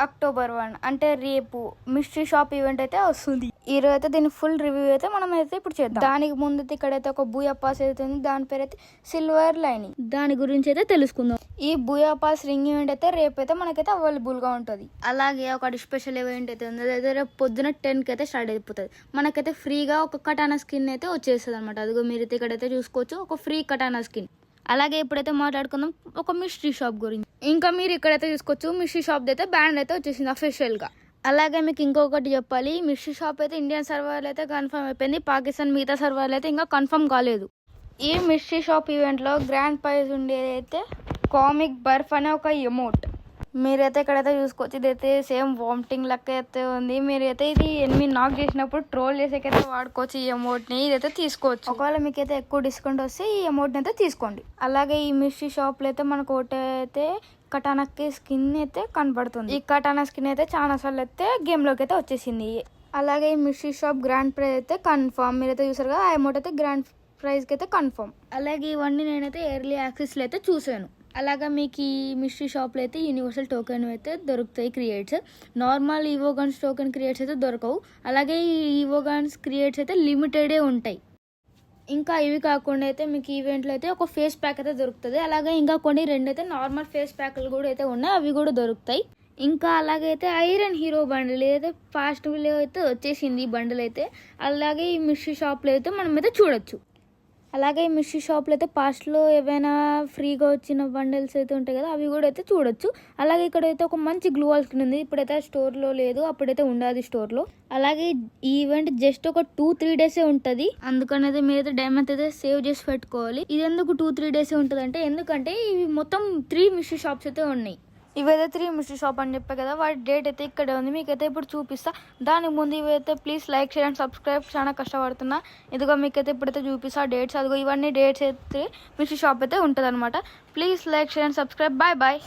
October 1 అంటే రేపు mystery shop event అయితే వస్తుంది. ఈరోజు అయితే దీని ఫుల్ రివ్యూ అయితే మనం అయితే ఇప్పుడు చేద్దాం. దానికి ముందు అయితే ఇక్కడైతే ఒక బూయా పాస్ అయితే ఉంది, దాని పేరు అయితే సిల్వర్ లైనింగ్. దాని గురించి అయితే తెలుసుకుందాం. ఈ బూయా పాస్ రింగ్ ఈవెంట్ అయితే రేపు అయితే మనకైతే అవైలబుల్ గా ఉంటుంది. అలాగే ఒకటి స్పెషల్ ఈవెంట్ అయితే ఉంది, అదైతే రేపు పొద్దున 10 కి అయితే స్టార్ట్ అయిపోతుంది. మనకైతే ఫ్రీగా ఒక కటానా స్కిన్ అయితే వచ్చేస్తుంది అనమాట. అదిగో మీరైతే ఇక్కడైతే చూసుకోవచ్చు, ఒక ఫ్రీ కటానా స్కిన్. అలాగే ఇప్పుడైతే మాట్లాడుకుందాం ఒక మిస్టరీ షాప్ గురించి. ఇంకా మీరు ఇక్కడైతే చూసుకోవచ్చు, మిస్టరీ షాప్ అయితే బ్యాండ్ అయితే వచ్చేసింది అఫీషియల్ గా. అలాగే మీకు ఇంకొకటి చెప్పాలి, మిస్టరీ షాప్ అయితే ఇండియన్ సర్వర్లు అయితే కన్ఫర్మ్ అయిపోయింది, పాకిస్తాన్ మిగతా సర్వర్లు అయితే ఇంకా కన్ఫర్మ్ కాలేదు. ఈ మిస్టరీ షాప్ ఈవెంట్ లో గ్రాండ్ ప్రైజ్ ఉండేది అయితే కామిక్ బర్ఫ్ అనే ఒక ఎమోట్. మీరైతే ఇక్కడైతే చూసుకోవచ్చు, ఇదైతే సేమ్ వామిటింగ్ లెక్క అయితే ఉంది. మీరైతే ఇది ఎనిమిది నాక్ చేసినప్పుడు ట్రోల్ చేసేకైతే వాడుకోవచ్చు ఈ అమౌంట్ ని, ఇదైతే తీసుకోవచ్చు. ఒకవేళ మీకైతే ఎక్కువ డిస్కౌంట్ వస్తే ఈ అమౌంట్ ని అయితే తీసుకోండి. అలాగే ఈ మిస్టరీ షాప్ లో అయితే మనకు ఒకటి అయితే కటానాకి స్కిన్ అయితే కనబడుతుంది. ఈ కటానా స్కిన్ అయితే చాలా సార్లు అయితే గేమ్ లోకి అయితే వచ్చేసింది. అలాగే ఈ మిస్టరీ షాప్ గ్రాండ్ ప్రైజ్ అయితే కన్ఫర్మ్. మీరైతే చూసారు కదా, ఆ అమౌంట్ అయితే గ్రాండ్ ప్రైజ్ కి అయితే కన్ఫర్మ్. అలాగే ఇవన్నీ నేనైతే ఎర్లీ యాక్సెస్ లో అయితే చూసాను. అలాగా మీకు ఈ మిస్టరీ షాప్లో అయితే యూనివర్సల్ టోకెన్ అయితే దొరుకుతాయి క్రియేట్స్. నార్మల్ ఈవోగన్స్ టోకెన్ క్రియేట్స్ అయితే దొరకవు. అలాగే ఈ ఈవోగన్స్ క్రియేట్స్ అయితే లిమిటెడే ఉంటాయి. ఇంకా ఇవి కాకుండా అయితే మీకు ఈవెంట్లో అయితే ఒక ఫేస్ ప్యాక్ అయితే దొరుకుతుంది. అలాగే ఇంకా కొన్ని రెండైతే నార్మల్ ఫేస్ ప్యాక్లు కూడా అయితే ఉన్నాయి, అవి కూడా దొరుకుతాయి. ఇంకా అలాగే అయితే ఐరన్ హీరో బండిల్ అయితే ఫాస్ట్ అయితే వచ్చేసింది ఈ బండిల్ అయితే. అలాగే ఈ మిస్టరీ షాప్లో అయితే మనం అయితే చూడొచ్చు. అలాగే ఈ మిస్టరీ షాప్లో అయితే పాస్ట్లో ఏవైనా ఫ్రీగా వచ్చిన బండిల్స్ అయితే ఉంటాయి కదా, అవి కూడా అయితే చూడొచ్చు. అలాగే ఇక్కడైతే ఒక మంచి గ్లూ వాల్ స్కిన్ ఉంది, ఇప్పుడైతే స్టోర్లో లేదు, అప్పుడైతే ఉండదు స్టోర్లో. అలాగే ఈ ఈవెంట్ జస్ట్ ఒక 2-3 డేసే ఉంటుంది, అందుకని అయితే మీరైతే డైమండ్ అయితే సేవ్ చేసి పెట్టుకోవాలి. ఇది ఎందుకు 2-3 డేసే ఉంటుంది అంటే, ఎందుకంటే ఇవి మొత్తం 3 మిస్టరీ షాప్స్ అయితే ఉన్నాయి. ఇవైతే 3 మిస్టరీ షాప్ అని చెప్పా కదా, వాటి డేట్ అయితే ఇక్కడే ఉంది, మీకైతే ఇప్పుడు చూపిస్తా. దానికి ముందు ఇవైతే please like share and subscribe, చాలా కష్టపడుతున్నా. ఇదిగో మీకైతే ఇప్పుడైతే చూపిస్తా డేట్స్. అదిగో ఇవన్నీ డేట్స్ అయితే మిస్టరీ షాప్ అయితే ఉంటుంది అనమాట. Please like share and subscribe. Bye bye.